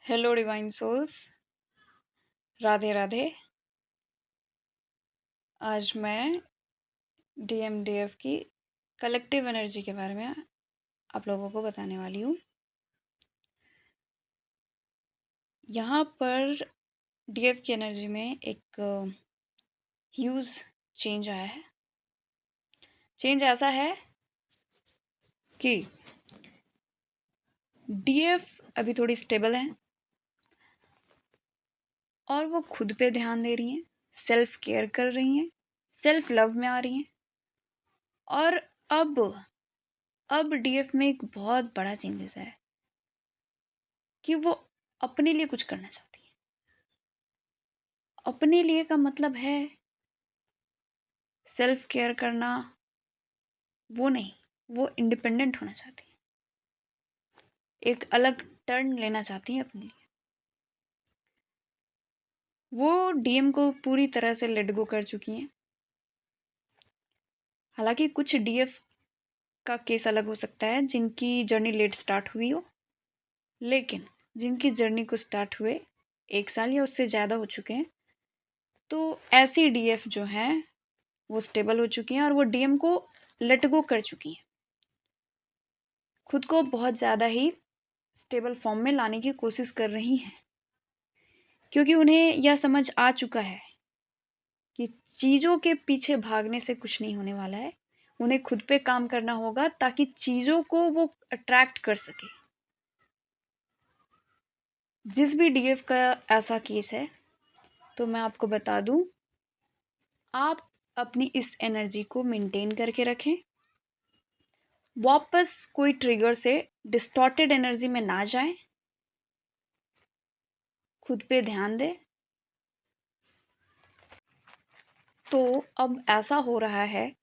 Hello divine souls. Radhe Radhe. आज मैं डीएमडीएफ की कलेक्टिव एनर्जी के बारे में आप लोगों को बताने वाली हूँ। यहाँ पर डीएफ की एनर्जी में एक ह्यूज चेंज आया है। चेंज ऐसा है कि डीएफ अभी थोड़ी स्टेबल है और वो खुद पे ध्यान दे रही हैं, सेल्फ केयर कर रही हैं, सेल्फ लव में आ रही हैं। और अब डीएफ में एक बहुत बड़ा चेंजेस है कि वो अपने लिए कुछ करना चाहती है। अपने लिए का मतलब है सेल्फ केयर करना, वो नहीं, वो इंडिपेंडेंट होना चाहती है, एक अलग टर्न लेना चाहती है अपने लिए। वो डीएम को पूरी तरह से लेट गो कर चुकी हैं। हालांकि कुछ डीएफ का केस अलग हो सकता है जिनकी जर्नी लेट स्टार्ट हुई हो, लेकिन जिनकी जर्नी को स्टार्ट हुए 1 साल या उससे ज़्यादा हो चुके हैं, तो ऐसी डीएफ जो हैं वो स्टेबल हो चुकी हैं और वो डीएम को लेट गो कर चुकी हैं। खुद को बहुत ज़्यादा ही स्टेबल फॉर्म में लाने की कोशिश कर रही हैं, क्योंकि उन्हें यह समझ आ चुका है कि चीज़ों के पीछे भागने से कुछ नहीं होने वाला है। उन्हें खुद पे काम करना होगा ताकि चीज़ों को वो अट्रैक्ट कर सके। जिस भी डीएफ का ऐसा केस है, तो मैं आपको बता दूं, आप अपनी इस एनर्जी को मेंटेन करके रखें। वापस कोई ट्रिगर से डिस्टॉर्टेड एनर्जी में ना जाएं। खुद पे ध्यान दें। तो अब ऐसा हो रहा है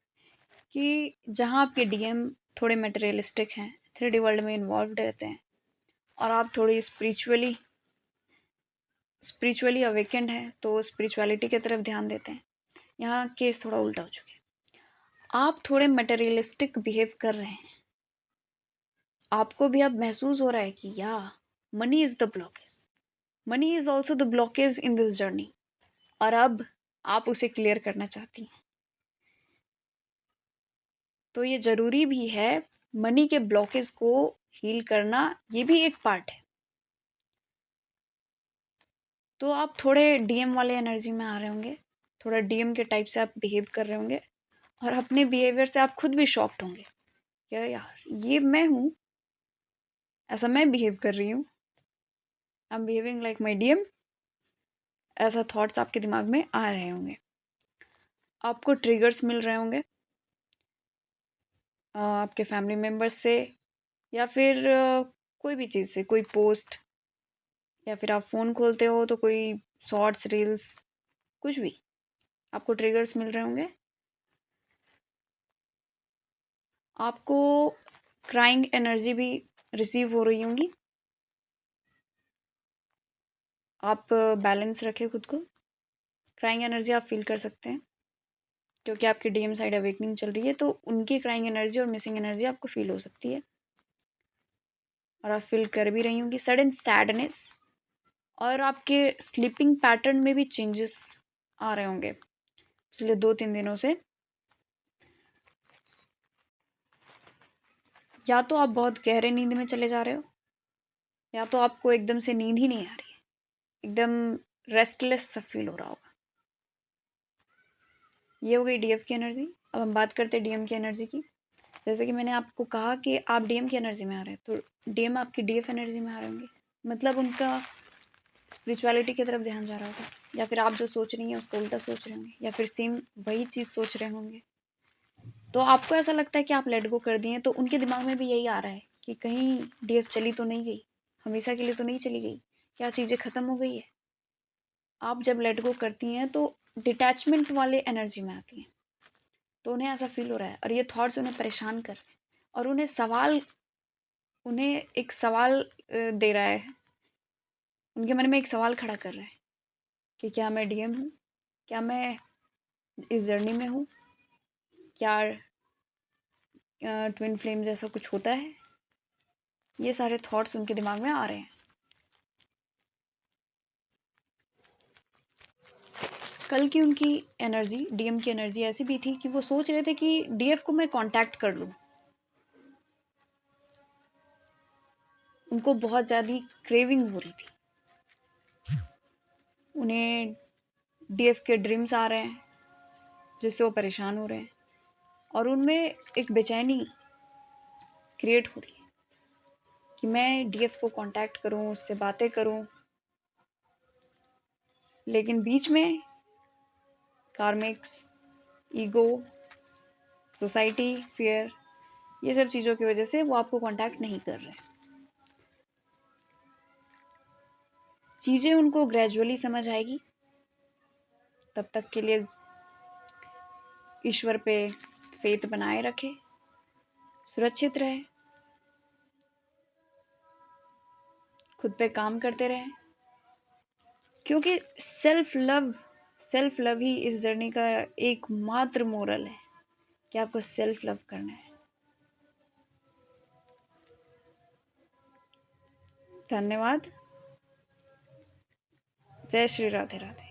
कि जहाँ आपके डीएम थोड़े मटेरियलिस्टिक हैं, 3D वर्ल्ड में इन्वॉल्व रहते हैं, और आप थोड़ी स्पिरिचुअली अवेकेंड हैं, तो स्पिरिचुअलिटी की तरफ ध्यान देते हैं। यहाँ केस थोड़ा उल्टा हो चुका है। आप थोड़े मटेरियलिस्टिक बिहेव कर रहे हैं। आपको भी अब महसूस हो रहा है कि या money is the blockage, money is also the blockage in this journey, और अब आप उसे क्लियर करना चाहती हैं। तो ये ज़रूरी भी है, मनी के ब्लॉकेज को हील करना, ये भी एक पार्ट है। तो आप थोड़े डीएम वाले एनर्जी में आ रहे होंगे, थोड़ा डीएम के टाइप से आप बिहेव कर रहे होंगे, और अपने बिहेवियर से आप खुद भी शॉक्ड होंगे। यार यार, ये मैं हूँ, ऐसा मैं बिहेव कर रही हूँ, I am behaving like my DM. ऐसा थॉट्स आपके दिमाग में आ रहे होंगे। आपको ट्रिगर्स मिल रहे होंगे आपके फैमिली मेम्बर्स से, या फिर कोई भी चीज़ से, कोई पोस्ट, या फिर आप फ़ोन खोलते हो तो कोई शॉर्ट्स, रील्स, कुछ भी आपको ट्रिगर्स मिल रहे होंगे। आपको क्राइंग एनर्जी भी रिसीव हो रही होंगी। आप बैलेंस रखें खुद को। क्राइंग एनर्जी आप फील कर सकते हैं, क्योंकि आपकी डीएम साइड अवेकनिंग चल रही है, तो उनकी क्राइंग एनर्जी और मिसिंग एनर्जी आपको फील हो सकती है, और आप फील कर भी रही होंगी सडन सैडनेस। और आपके स्लीपिंग पैटर्न में भी चेंजेस आ रहे होंगे पिछले 2-3 दिनों से। या तो आप बहुत गहरे नींद में चले जा रहे हो, या तो आपको एकदम से नींद ही नहीं आ रही है, एकदम रेस्टलेस सा फील हो रहा होगा। ये हो गई डीएफ की एनर्जी। अब हम बात करते हैं डीएम की एनर्जी की। जैसे कि मैंने आपको कहा कि आप डीएम की एनर्जी में आ रहे हैं, तो डीएम आपकी डीएफ एनर्जी में आ रहे होंगे, मतलब उनका स्पिरिचुअलिटी की तरफ ध्यान जा रहा होगा, या फिर आप जो सोच रही हैं उसको उल्टा सोच रहे होंगे, या फिर सेम वही चीज़ सोच रहे होंगे। तो आपको ऐसा लगता है कि आप लेट गो कर दिए, तो उनके दिमाग में भी यही आ रहा है कि कहीं डीएफ चली तो नहीं गई, हमेशा के लिए तो नहीं चली गई, क्या चीज़ें ख़त्म हो गई है। आप जब लेट गो करती हैं तो डिटैचमेंट वाले एनर्जी में आती हैं, तो उन्हें ऐसा फील हो रहा है, और ये थॉट्स उन्हें परेशान कर रहे हैं, और उन्हें एक सवाल दे रहा है, उनके मन में एक सवाल खड़ा कर रहा है कि क्या मैं डीएम हूँ, क्या मैं इस जर्नी में हूँ, क्या ट्विन फ्लेम जैसा कुछ होता है। ये सारे थॉट्स उनके दिमाग में आ रहे हैं। कल की उनकी एनर्जी, डीएम की एनर्जी ऐसी भी थी कि वो सोच रहे थे कि डीएफ को मैं कांटेक्ट कर लूँ। उनको बहुत ज़्यादा क्रेविंग हो रही थी। उन्हें डीएफ के ड्रीम्स आ रहे हैं जिससे वो परेशान हो रहे हैं और उनमें एक बेचैनी क्रिएट हो रही है कि मैं डीएफ को कांटेक्ट करूं, उससे बातें करूं। लेकिन बीच में कार्मिक्स, ईगो, सोसाइटी, फियर, ये सब चीज़ों की वजह से वो आपको कांटेक्ट नहीं कर रहे। चीज़ें उनको ग्रेजुअली समझ आएगी। तब तक के लिए ईश्वर पे फेथ बनाए रखे, सुरक्षित रहे, खुद पे काम करते रहे, क्योंकि सेल्फ लव ही इस जर्नी का एकमात्र मोरल है कि आपको सेल्फ लव करना है। धन्यवाद। जय श्री राधे राधे।